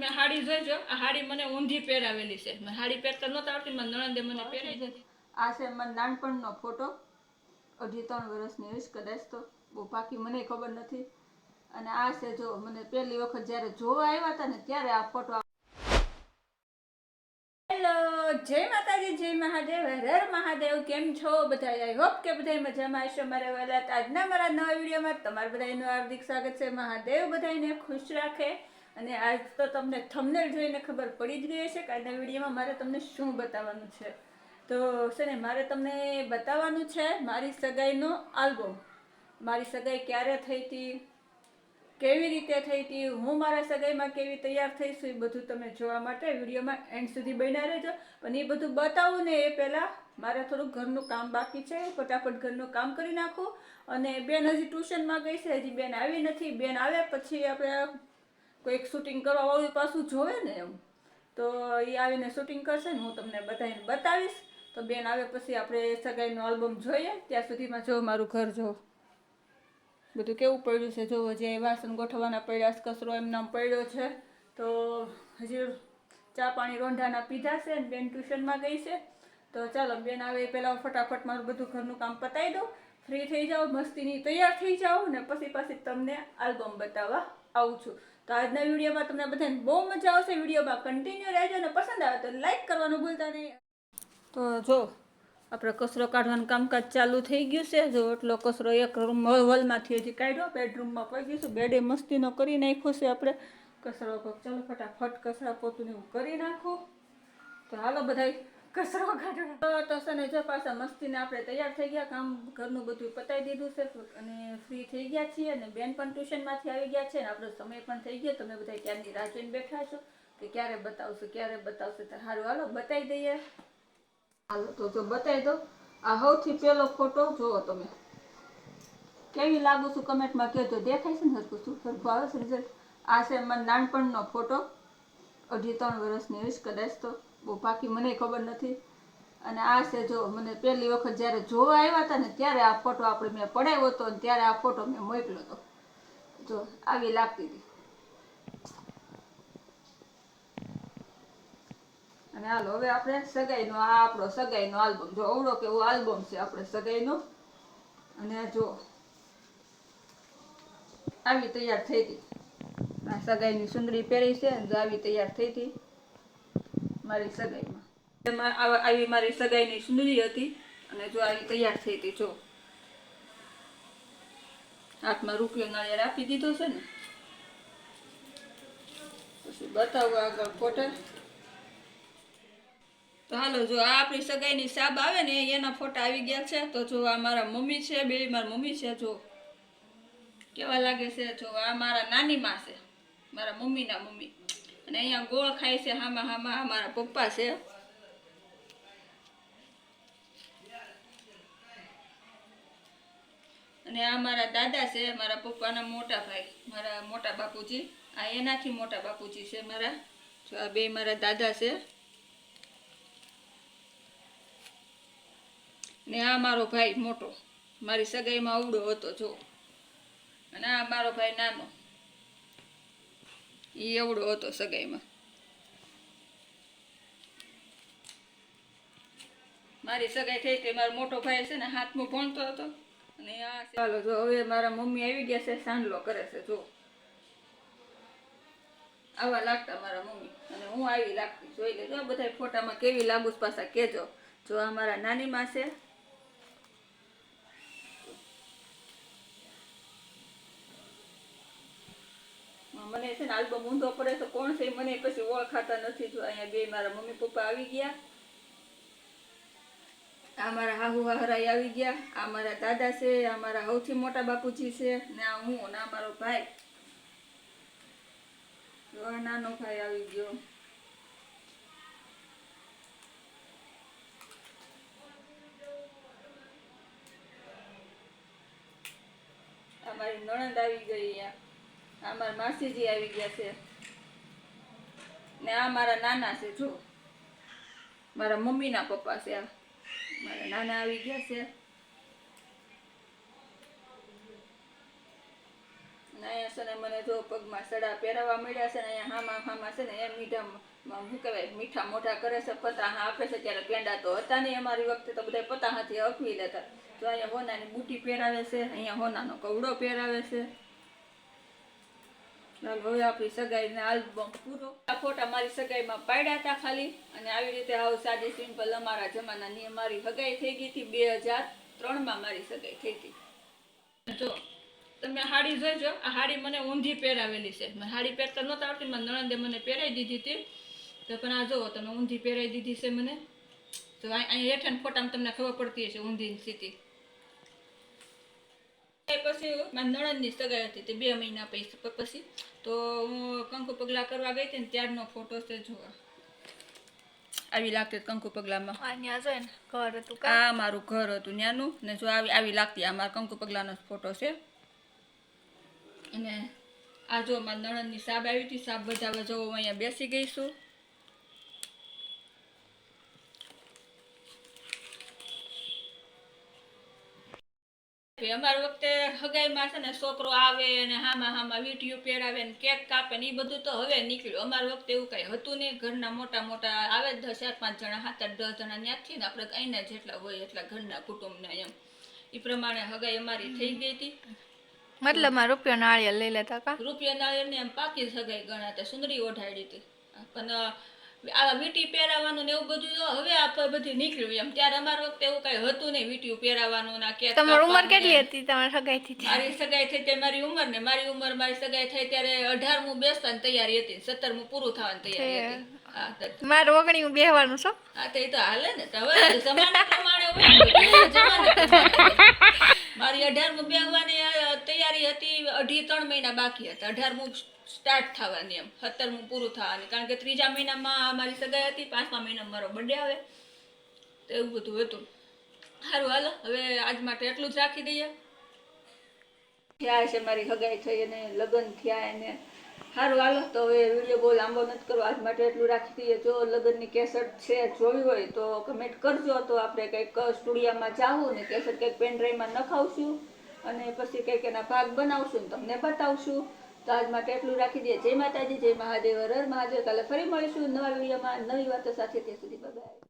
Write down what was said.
તમે હાડી જોઈજો, આ હાડી મને ઊંધી પહેરાવેલી છે. મને હાડી પહેરતા નહોતા આવડતી, મારી નણંદે મને પહેરાવી દીધી. આ છે મારા નાનપણનો ફોટો, 2.5-3 વર્ષની હશે કદાચ, તો બહુ પાકી મને ખબર નથી. અને આ છે જો મને પહેલી વખત જ્યારે જોવા આવ્યા હતા ને ત્યારે આ ફોટો. હેલો, જય માતાજી, જય મહાદેવ, હર મહાદેવ. કેમ છો બધા? આઈ હોપ કે બધા મજામાં હશો. મારે વહેલા આજના મારા નવા વિડીયોમાં તમારું બધાનું હાર્દિક સ્વાગત છે. મહાદેવ બધાને ખુશ રાખે. અને આજ તો તમને થંબનેલ જોઈને ખબર પડી જ ગઈ હશે કે આજના વિડીયોમાં મારે તમને શું બતાવવાનું છે. તો છે ને મારે તમને બતાવવાનું છે મારી સગાઈનો આલ્બમ. મારી સગાઈ ક્યારે થઈ હતી, કેવી રીતે થઈ હતી, હું મારા સગાઈમાં કેવી તૈયાર થઈશું, એ બધું તમે જોવા માટે વિડીયોમાં એન્ડ સુધી બન્યા રહેજો. પણ એ બધું બતાવું ને એ પહેલાં મારે થોડુંક ઘરનું કામ બાકી છે. ફટાફટ ઘરનું કામ કરી નાખું. અને બેન હજી ટ્યુશનમાં ગઈ છે, હજી બેન આવી નથી. બેન આવે પછી આપણે કોઈક શૂટિંગ કરવા વાળું પાછું જોવે ને એમ, તો એ આવીને શૂટિંગ કરશે ને હું તમને બધાને બતાવીશ. તો બેન આવે પછી આપણે સગાઈનો આલ્બમ જોઈએ. ત્યાં સુધીમાં જો મારું ઘર જો બધું કેવું પડ્યું છે. જો જે વાસણ ગોઠવવાના પડ્યા, કચરો એમ નામ પડ્યો છે. તો હજી ચા પાણી રોંઢાના પીધા છે ને બેન ટ્યુશનમાં ગઈ છે. તો ચાલો બેન આવે એ પહેલાં ફટાફટ મારું બધું ઘરનું કામ પતાવી દઉં, ફ્રી થઈ જાઉં, મસ્તીની તૈયાર થઈ જાઉં ને પછી તમને આલ્બમ બતાવવા આવું છું. તો આજના વિડીયોમાં તમને બધાને બહુ મજા આવશે. વિડીયોમાં કન્ટિન્યુ રહેજો અને પસંદ આવે તો લાઈક કરવાનું ભૂલતા નહીં. તો જો આપણે કચરો કાઢવાનું કામકાજ ચાલુ થઈ ગયું છે. જો એટલો કચરો એક રૂમ હોલમાંથી હજી કાઢ્યો, બેડરૂમમાં પડી ગયું. બેડે મસ્તીનો કરી નાખ્યો છે આપણે કચરો. ચાલો ફટાફટ કચરા પોતું હું કરી નાખું. તો હાલો બધા કચરો કાઢવા. તો છે ને જો પાછા મસ્તીને આપણે તૈયાર થઈ ગયા, કામ ઘરનું બધું પતાવી દીધું છે અને ફ્રી થઈ ગયા છીએ. અને બેન પણ ટ્યુશનમાંથી આવી ગયા છે ને આપણો સમય પણ થઈ ગયો. તમે બધા ક્યારની રાહ જોઈને બેઠા છો કે ક્યારે બતાવશું, ક્યારે બતાવશે. તો સારું હાલો બતાવી દઈએ. હાલો તો જો બતાવી દો. આ સૌથી પહેલો ફોટો જુઓ તમે, કેવી લાગુ છું કમેન્ટમાં કહેજો. દેખાય છે ને સરખું? શું સરખું આવે છે રિઝલ્ટ? આ છે મારા નાનપણનો ફોટો, 2.5-3 વર્ષની હશે કદાચ, તો બહુ પાકી મને ખબર નથી. અને આ છે જો મને પહેલી વખત જ્યારે જોવા આવ્યા હતા ને ત્યારે આ ફોટો આપણે મેં પડાવ્યો હતો અને ત્યારે આ ફોટો મેં મોકલ્યો હતો. જો આવી લાગતી હતી. અને હાલો હવે આપણે સગાઈનો, આ આપણો સગાઈનો આલ્બમ જો અવડો કેવો આલ્બમ છે આપણે સગાઈનો. અને જો આવી તૈયાર થઈ હતી. આ સગાઈની સુંદરી પહેરી છે અને આવી તૈયાર થઈ હતી મારી સગાઈમાં. આવી મારી સગાઈની સુંદરી હતી અને જો આવી તૈયાર થઈ હતી. જો હાથમાં રૂપિયો નાળિયેર આપી દીધો છે ને. પછી બતાવો આગળ ફોટા. તો હાલો જો આ આપણી સગાઈની સાબ આવે ને એના ફોટા આવી ગયા છે. તો જો આ મારા મમ્મી છે, બે મારા મમ્મી છે. જો કેવા લાગે છે. જો આ મારા નાની માં છે, મારા મમ્મીના મમ્મી. અને અહીંયા ગોળ ખાય છે હામાં હામાં આ મારા પપ્પા છે. અને આ મારા દાદા છે, મારા પપ્પાના મોટા ભાઈ, મારા મોટા બાપુજી. આ એનાથી મોટા બાપુજી છે મારા. જો આ બે મારા દાદા છે. ને આ મારો ભાઈ મોટો, મારી સગાઈમાં અવડો હતો જો. અને આ મારો ભાઈ નાનો, એ એવડો હતો સગાઈમાં. મારી સગાઈ થઈ હતી મારો મોટો ભાઈ છે ને 7મું ભણતો હતો. અને આ ચાલો જો હવે મારા મમ્મી આવી ગયા છે, સાંડલો કરે છે. જો આવા લાગતા મારા મમ્મી અને હું આવી લાગતી. જોઈ લેજો બધા ફોટામાં કેવી લાગુ પાછા કહેજો. જો આ મારા નાની માં છે. મને છે ને આલ્બમ ઊંધો પડે તો કોણ છે મને પછી ઓળખાતા નથી. જો અહીંયા બે મારા મમ્મી પપ્પા આવી ગયા. આ મારા હાહુ હાહરાઈ આવી ગયા. આ મારા દાદા છે, આ મારા સૌથી મોટા બાપુજી છે. ને આ હું ને આ મારો ભાઈ. જો આ નાનો ભાઈ આવી ગયો. આ મારી નણંદ આવી ગઈ. આ મારા માસીજી આવી ગયા છે. ને આ મારા નાના છે. જો મારા મમ્મીના પપ્પા છે. આ મારા નાના આવી ગયા છે. અને અહીંયા છે ને મને જો પગમાં સડા પહેરાવા મળ્યા છે ને અહીંયા હામાં છે ને એમ શું કહેવાય મીઠા મોઢા કરે છે, પતાહા આપે છે. ત્યારે પેંડા તો હતા નહીં અમારી વખતે, તો બધા પતાહાથી અકવી લેતા. તો અહીંયા હોનાની બુટી પહેરાવે છે, અહીંયા હોનાનો કવડો પહેરાવે છે. હવે આપણી સગાઈને આલ્બમ પૂરો. આ ફોટા મારી સગાઈમાં પાડ્યા હતા ખાલી, અને આવી રીતે આવું સાદી સિમ્પલ અમારા જમાનાની અમારી સગાઈ થઈ ગઈ હતી. 2003માં મારી સગાઈ થઈ હતી. જો તમે હાડી જોઈજો, આ હાડી મને ઊંધી પહેરાવેલી છે. મને હાડી પહેરતા નહોતા આવડતી, મારી નણંદે મને પહેરાવી દીધી હતી. તો પણ આ જુઓ તમે ઊંધી પહેરાવી દીધી છે મને. તો અહીંયા હેઠળ ફોટામાં તમને ખબર પડતી હશે ઊંધીની સ્થિતિ. પછી મારી નણંદની સગાઈ હતી તે 2 મહિના પછી. તો હું કંકુ પગલા કરવા ગઈ હતી ને ત્યારનો ફોટો છે. જોવા આવી લાગતી કંકુ પગલામાં. આ મારું ઘર હતું ત્યાંનું, ને જો આવી લાગતી. આ મારા કંકુ પગલાનો ફોટો છે. અને આ જો મારા નણંદની સાબ આવી હતી. સાબ બજાવવા જો હું અહીંયા બેસી ગઈ છું. અમારી વખતે હગાઈમાં છે ને છોકરો આવે અને હામાં વીંટીયું પહેરાવે ને કેક કાપે ને એ બધું તો હવે નીકળ્યું. અમારી વખતે એવું કઈ હતું નહીં. ઘરના મોટા આવે 4-5 જણા, 7-8-10 જણા ત્યાંથી ને આપણે કઈ જેટલા હોય એટલા ઘરના કુટુંબને એમ એ પ્રમાણે હગાઈ અમારી થઈ ગઈ હતી. મતલબ રૂપિયો નાળિયેર લઈ લેતા કા? રૂપિયા નાળિયેર ને એમ પાકી સગાઈ ગણાતા. સુંદરી ઓઢાડી હતી. પણ આ વીંટી પહેરાવાનું ને એવું બધું તો હવે આપણે બધું નીકળ્યું એમ. ત્યારે અમારા વખતે એવું કઈ હતું નહીં વીંટીયું પહેરાવાનું ના કે. તમારી ઉંમર કેટલી હતી તમારી સગાઈ થઈ? મારી સગાઈ થઈ ત્યારે મારી ઉંમર ને મારી સગાઈ થઈ ત્યારે 18મું બેસવાની તૈયારી હતી, 17મું પૂરું થવાની તૈયારી હતી. મારે 19મું બેહવાનું છો. હા તો એ તો હાલે ને. હવે જમાના પ્રમાણે હોય. મારી 18મું બેહવાની તૈયારી હતી. 2.5-3 મહિના બાકી હતા. 18મું સ્ટાર્ટ થવાની એમ, 17મું પૂરું થવાની. કારણ કે 3જા મહિનામાં મારી સગાઈ હતી, 5મા મહિનામાં મારો બર્થડે આવે. તો એવું બધું હતું. સારું હાલો, હવે આજ માટે એટલું જ રાખી દઈએ. થયા છે મારી સગાઈ થઈ અને લગ્ન થયા એને. સારું હાલો, તો હવે વિડીયો બહુ લાંબો નથી કરવો. આજ માટે એટલું રાખી દઈએ. જો લગ્નની કેસેટ છે જોવી હોય તો કમેન્ટ કરજો. તો આપણે કંઈક સ્ટુડિયોમાં જાવું ને કેસેટ કંઈક પેનડ્રાઈવમાં નખાવશું અને પછી કંઈક એના ભાગ બનાવશું ને તમને બતાવશું. તો આજ માટે એટલું રાખી દઈએ. જય માતાજી, જય મહાદેવ, હર હર મહાદેવ. કાલે ફરી મળીશું નવા વિડીયોમાં નવી વાતો સાથે. ત્યાં સુધી બાય.